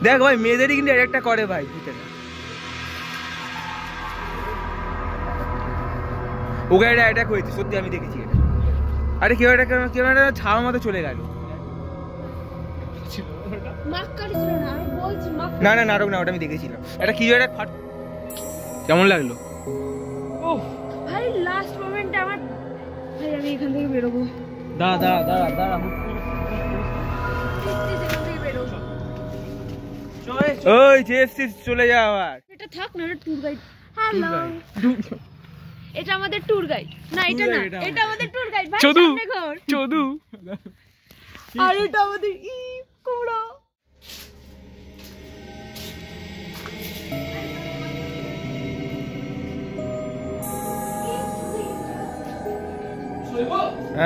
দেখ ভাই মেয়েদেরই কিন্তু একটা করে ভাই ভূতেরা। ওকে এটা অ্যাটাক হয়েছে সত্যি, আমি দেখেছি এটা। আরে কেউ একটা ছাওয়ার মতো চলে গেল। না না নাটক না, ওটা আমি দেখেছিলাম। এটা কি একটা ফাট। কেমন লাগলো? ভাই লাস্ট মোমেন্টে আমার ভাই আমি এখান থেকে বেরোবো। দাঁড়া দাঁড়া দাঁড়া দাঁড়া, ওই জেএফসি চলে যাও। আর এটা থাক না, এটা ট্যুর গাইড। হ্যালো, এটা আমাদের ট্যুর গাইড। না এটা না, এটা আমাদের ট্যুর গাইড ভাই। চদু সামনে ঘর চদু। আর এটা আমাদের কুমড়া।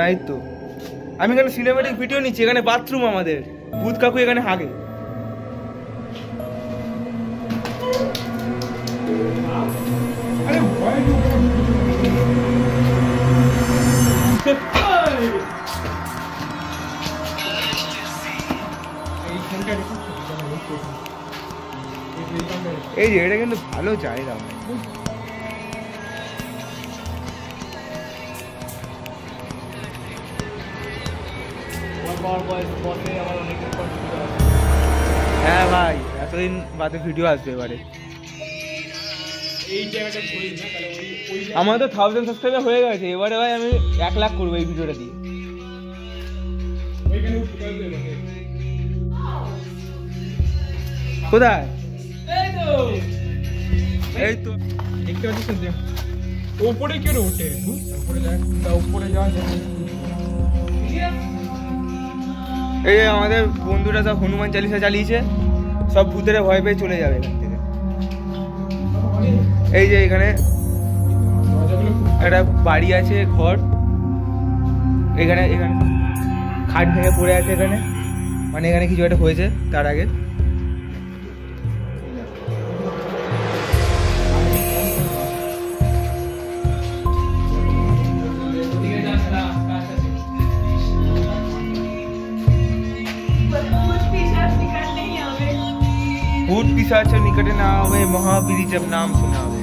এই তো আমি এখানে সিনেমেটিক ভিডিও নিচ্ছি। এখানে বাথরুম আমাদের, ভূত কাকু এখানে হাগে। এই যে এটা কিন্তু ভালো জায়গা। হ্যাঁ ভাই এতদিন বাদে ভিডিও আসবে এবারে। আমার তো 1000 সাবস্ক্রাইবার হয়ে গেছে, এবারে ভাই আমি 1 লাখ করবো এই ভিডিওটা দিয়ে। কোথায়? এই তো দেখতে পাচ্ছিস ওপরে কে ওঠে, উপরে যাওয়া যায়। এই আমাদের বন্ধুরা সব হনুমান চালিসা চালিয়েছে, সব ভূতেরা ভয় পেয়ে চলে যাবে এখান থেকে। এই যে এখানে একটা বাড়ি আছে, ঘর। এখানে এখানে খাট ভেঙে পড়ে আছে এখানে, মানে এখানে কিছু একটা হয়েছে তার আগে। भूत पिशाच निकटे ना आवे महावीर जब नाम सुनावे।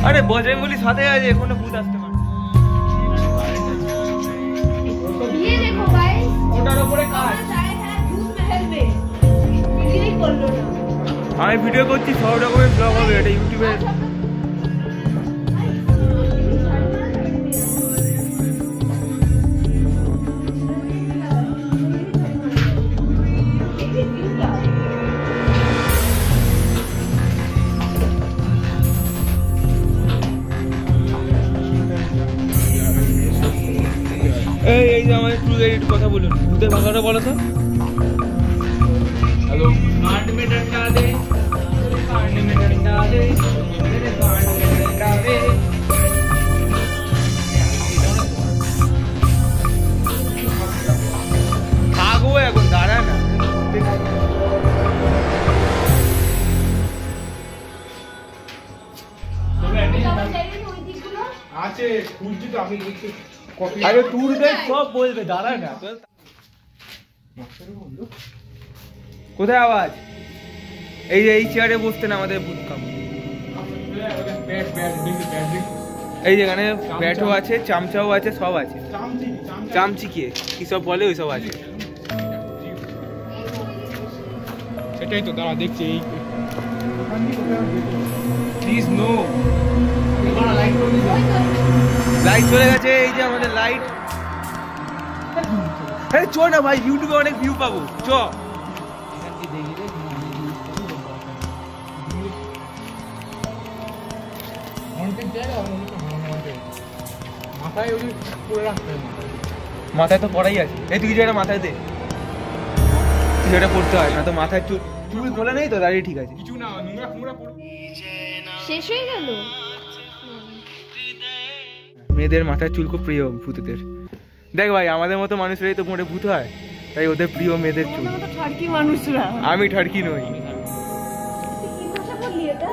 अरे बजरंगबली साथे आज एखोनो भूत আসতে পারে। ये देखो गाइस, ওটার উপরে কাজ चाहे है भूत महल में ভিডিওই করলো না। আমি ভিডিও করছি, 100 রকমের ব্লগ হবে এটা ইউটিউবে। এই যে আমাদের ট্যুর গাইড কথা বলুন, ভূতের ভাষাটা বলো তো। হ্যালো, কান্ড মে ডন্ডা দে, কান্ড মে ডন্ডা দে, মেরে কান্ড মে ডন্ডা দে। থাকবো এখন, দাঁড়া না। আছে খুঁজছি তো আমি। আরে ট্যুর গাইড সব বলবে, দাঁড়া না। কোথায় আওয়াজ? এই যে এই চেয়ারে বসতেন আমাদের ভূত কাকু। এই যেখানে ব্যাটও আছে, চামচাও আছে, সব আছে। চামচি কি সব বলে ওই সব আছে। সেটাই তো, দাঁড়া দেখছি। এই প্লিজ নো, লাইট চলে গেছে। এই যে আমাদের লাইট। আরে চ না ভাই, ইউটিউবে অনেক ভিউ পাবো, চ। মাথায় তো পড়াই আছে। এই তুই যেটা মাথায় দে, তুই যেটা পড়তে হয় না তো মাথায় চুল খোলা নেই তো, দাঁড়িয়ে ঠিক আছে। কিছু না, শেষ হয়ে গেল। মেয়েদের মাথায় চুল খুব প্রিয় ভূতদের। দেখ ভাই আমাদের মতো মানুষরাই তো মোটে ভূত হয়, তাই ওদের প্রিয় মেয়েদের চুল। ঠাড়কি মানুষরা। আমি ঠাড়কি নই। কি ভাষা বললি এটা?